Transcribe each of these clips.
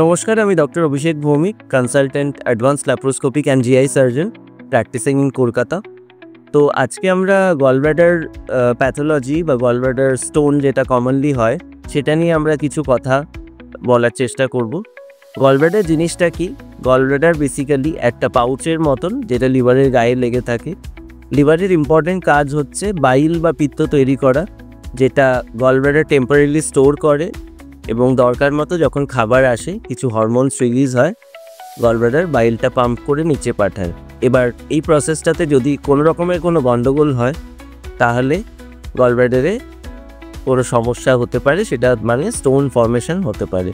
নমস্কার, আমি doctor Abhishek Bhowmik, consultant advance laparoscopic and GI surgeon, practising in Kolkata. তো আজকে আমরা গলব্লাডার প্যাথোলজি বা গলব্লাডার স্টোন যেটা কমনলি হয় সেটা নিয়ে আমরা কিছু কথা বলার চেষ্টা করব। গলব্লাডার জিনিসটা কি? গলব্লাডার বেসিক্যালি একটা পাউচের মতন যেটা লিভারের গায়ে লেগে থাকে। লিভারের ইম্পর্টেন্ট কাজ হচ্ছে বাইল বা পিত্ত তৈরি করা, যেটা গলব্লাডার টেম্পোরারিলি স্টোর করে এবং দরকার মতো যখন খাবার আসে কিছু হরমোনস রিলিজ হয়, গলব্লাডার বাইলটা পাম্প করে নিচে পাঠায়। এবার এই প্রসেসটাতে যদি কোনো রকমের কোনো গণ্ডগোল হয় তাহলে গলব্লাডারে কোনো সমস্যা হতে পারে, সেটা মানে স্টোন ফর্মেশন হতে পারে।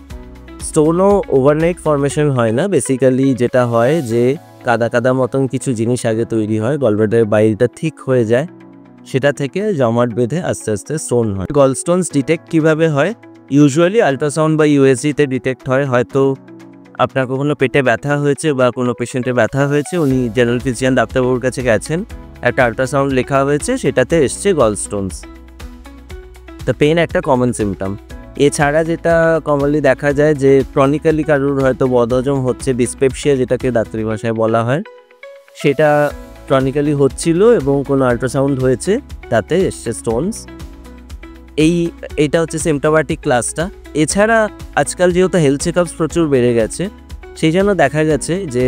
স্টোনও ওভারনাইট ফর্মেশন হয় না, বেসিক্যালি যেটা হয় যে কাদা কাদা মতন কিছু জিনিস আগে তৈরি হয়, গলব্লাডারের বাইলটা ঠিক হয়ে যায়, সেটা থেকে জমাট বেঁধে আস্তে আস্তে স্টোন হয়। গলস্টোনস ডিটেক্ট কীভাবে হয়? ইউজুয়ালি আল্ট্রাসাউন্ড বা ইউএসজিতে ডিটেক্ট হয়। হয়তো আপনার কখনো পেটে ব্যথা হয়েছে বা কোনো পেশেন্টের ব্যথা হয়েছে, উনি জেনারেল ফিজিশিয়ান ডাক্তারবাবুর কাছে গেছেন, একটা আল্ট্রাসাউন্ড লেখা হয়েছে, সেটাতে এসছে গলস্টোনস। দ্য পেন একটা কমন সিমটম। এছাড়া যেটা কমনলি দেখা যায় যে ক্রনিক্যালি কারোর হয়তো বদহজম হচ্ছে, ডিসপেপসিয়া যেটাকে ডাক্তারি ভাষায় বলা হয়, সেটা ক্রনিক্যালি হচ্ছিল এবং কোনো আল্ট্রাসাউন্ড হয়েছে, তাতে এসছে স্টোনস। এইটা হচ্ছে সিমটোম্যাটিক ক্লাসটা। এছাড়া আজকাল যেহেতু হেলথ চেকআপস প্রচুর বেড়ে গেছে, সেই জন্য দেখা গেছে যে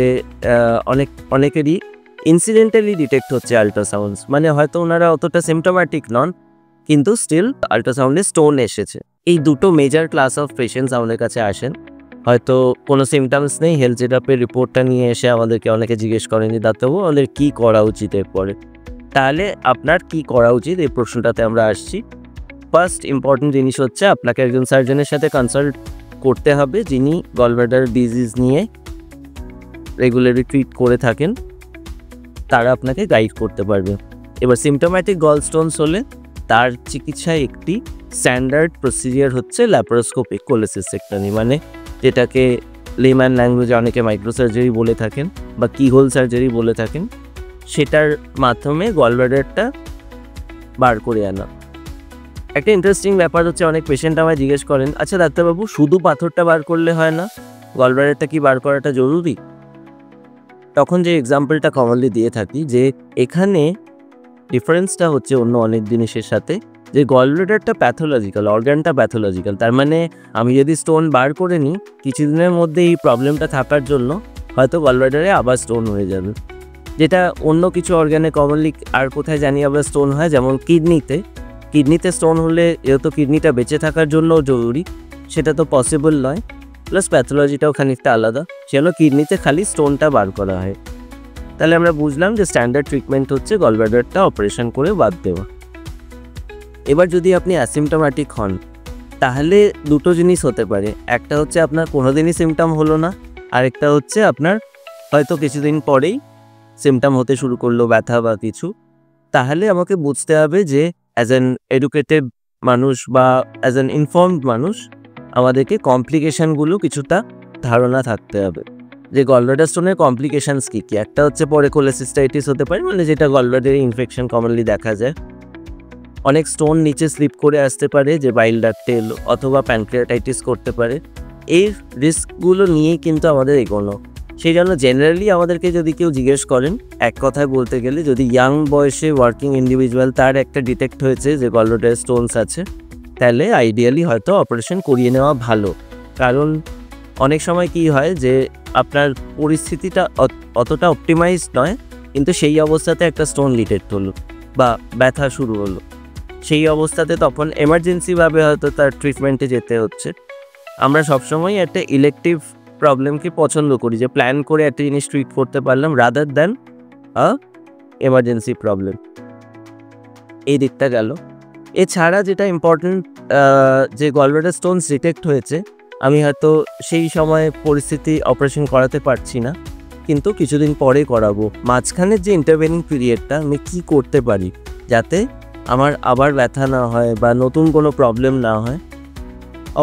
অনেকেরই ইনসিডেন্টালি ডিটেক্ট হচ্ছে আল্ট্রাসাউন্ডস, মানে হয়তো ওনারা অতটা সিমটোম্যাটিক নন কিন্তু স্টিল আল্ট্রাসাউন্ডে স্টোন এসেছে। এই দুটো মেজর ক্লাস অফ পেশেন্টস আমাদের কাছে আসেন। হয়তো কোনো সিমটমস নেই, হেলথ চেকআপের রিপোর্টটা নিয়ে এসে আমাদেরকে অনেকে জিজ্ঞেস করেনি ডাক্তারবাবু আমাদের কী করা উচিত এরপরে। তাহলে আপনার কি করা উচিত এই প্রশ্নটাতে আমরা আসছি। ফার্স্ট ইম্পর্টেন্ট জিনিস হচ্ছে আপনাকে একজন সার্জনের সাথে কনসাল্ট করতে হবে যিনি গলব্লাডার ডিজিজ নিয়ে রেগুলারলি ট্রিট করে থাকেন, তারা আপনাকে গাইড করতে পারবে। এবার সিমটোম্যাটিক গলস্টোনস হলে তার চিকিৎসায় একটি স্ট্যান্ডার্ড প্রসিজিয়ার হচ্ছে ল্যাপ্রোস্কোপিক কোলেসিস্টেক্টমি, মানে যেটাকে লেম্যান ল্যাঙ্গুয়েজে অনেকে মাইক্রোসার্জারি বলে থাকেন বা কিহোল সার্জারি বলে থাকেন। সেটার মাধ্যমে গলব্লাডারটা বার করে আনা। একটা ইন্টারেস্টিং ব্যাপার হচ্ছে, অনেক পেশেন্ট আমায় জিজ্ঞেস করেন, আচ্ছা ডাক্তারবাবু শুধু পাথরটা বার করলে হয় না, গলব্লাডারটা কি বার করাটা জরুরি? তখন যে এক্সাম্পলটা কমনলি দিয়ে থাকি যে এখানে ডিফারেন্সটা হচ্ছে অন্য অনেক জিনিসের সাথে, যে গলব্লাডারটা প্যাথোলজিক্যাল, অর্গানটা প্যাথোলজিক্যাল। তার মানে আমি যদি স্টোন বার করে নিই, কিছুদিনের মধ্যে এই প্রবলেমটা থাকার জন্য হয়তো গলব্লাডারে আবার স্টোন হয়ে যাবে, যেটা অন্য কিছু অর্গানে কমনলি আর কোথায় জানি আবার স্টোন হয়, যেমন কিডনিতে স্টোন হলে যেহেতু কিডনিটা বেঁচে থাকার জন্যও জরুরি, সেটা তো পসিবল নয়, প্লাস প্যাথোলজিটাও খানিকটা আলাদা, সেজন্য কিডনিতে খালি স্টোনটা বার করা হয়। তাহলে আমরা বুঝলাম যে স্ট্যান্ডার্ড ট্রিটমেন্ট হচ্ছে গলব্লাডারটা অপারেশন করে বাদ দেওয়া। এবার যদি আপনি অ্যাসিমটোম্যাটিক হন তাহলে দুটো জিনিস হতে পারে, একটা হচ্ছে আপনার কোনোদিনই সিমটম হলো না, আরেকটা হচ্ছে আপনার হয়তো কিছুদিন পরেই সিমটম হতে শুরু করলো, ব্যথা বা কিছু। তাহলে আমাকে বুঝতে হবে যে অ্যাজ অ্যান এডুকেটেড মানুষ বা অ্যাজ অ্যান ইনফর্মড মানুষ আমাদেরকে কমপ্লিকেশানগুলো কিছুটা ধারণা থাকতে হবে যে গলব্লাডার স্টোনের কমপ্লিকেশানস কী কী। একটা হচ্ছে পরে কোলেসিস্টাইটিস হতে পারে, মানে যেটা গলব্লাডারে ইনফেকশন কমনলি দেখা যায়। অনেক স্টোন নিচে স্লিপ করে আসতে পারে যে বাইল ডাক্টে এলো, অথবা প্যানক্রিয়াটাইটিস করতে পারে। এই রিস্কগুলো নিয়েই কিন্তু আমাদের এগোনো। সেই জন্য জেনারেলি আমাদেরকে যদি কেউ জিজ্ঞেস করেন, এক কথায় বলতে গেলে যদি ইয়াং বয়সে ওয়ার্কিং ইন্ডিভিজুয়াল তার একটা ডিটেক্ট হয়েছে যে গলব্লাডারে স্টোনস আছে, তাহলে আইডিয়ালি হয়তো অপারেশন করিয়ে নেওয়া ভালো। কারণ অনেক সময় কি হয় যে আপনার পরিস্থিতিটা অতটা অপটিমাইজড নয়, কিন্তু সেই অবস্থাতে একটা স্টোন ডিটেক্ট হলো বা ব্যথা শুরু হলো, সেই অবস্থাতে তখন এমার্জেন্সিভাবে হয়তো তার ট্রিটমেন্টে যেতে হচ্ছে। আমরা সবসময় একটা ইলেকটিভ প্রবলেমকে পছন্দ করি, যে প্ল্যান করে একটা জিনিস ট্রিট করতে পারলাম রাদার দ্যান এমার্জেন্সি প্রবলেম। এই দিকটা গেল। এছাড়া যেটা ইম্পর্টেন্ট, যে গলব্লাডার স্টোনস ডিটেক্ট হয়েছে, আমি হয়তো সেই সময় পরিস্থিতি অপারেশন করাতে পারছি না, কিন্তু কিছুদিন পরে করাবো। মাঝখানের যে ইন্টারভেনিং পিরিয়ডটা আমি কী করতে পারি যাতে আমার আবার ব্যথা না হয় বা নতুন কোনো প্রবলেম না হয়?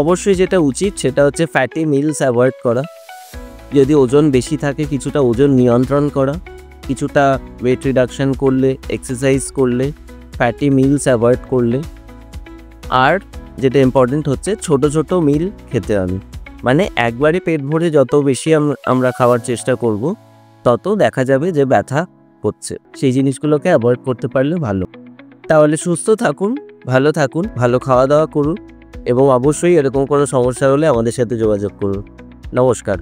অবশ্যই যেটা উচিত সেটা হচ্ছে ফ্যাটি মিলস অ্যাভয়েড করা। যদি ওজন বেশি থাকে কিছুটা ওজন নিয়ন্ত্রণ করা, কিছুটা ওয়েট রিডাকশন করলে, এক্সারসাইজ করলে, ফ্যাটি মিলস অ্যাভয়েড করলে। আর যেটা ইম্পর্টেন্ট হচ্ছে ছোট ছোট মিল খেতে হবে। মানে একবারে পেট ভরে যত বেশি আমরা খাওয়ার চেষ্টা করব, তত দেখা যাবে যে ব্যথা হচ্ছে। সেই জিনিসগুলোকে অ্যাভয়েড করতে পারলে ভালো। তাহলে সুস্থ থাকুন, ভালো খাওয়া দাওয়া করুন এবং অবশ্যই এরকম কোনো সমস্যা হলে আমাদের সাথে যোগাযোগ করুন। নমস্কার।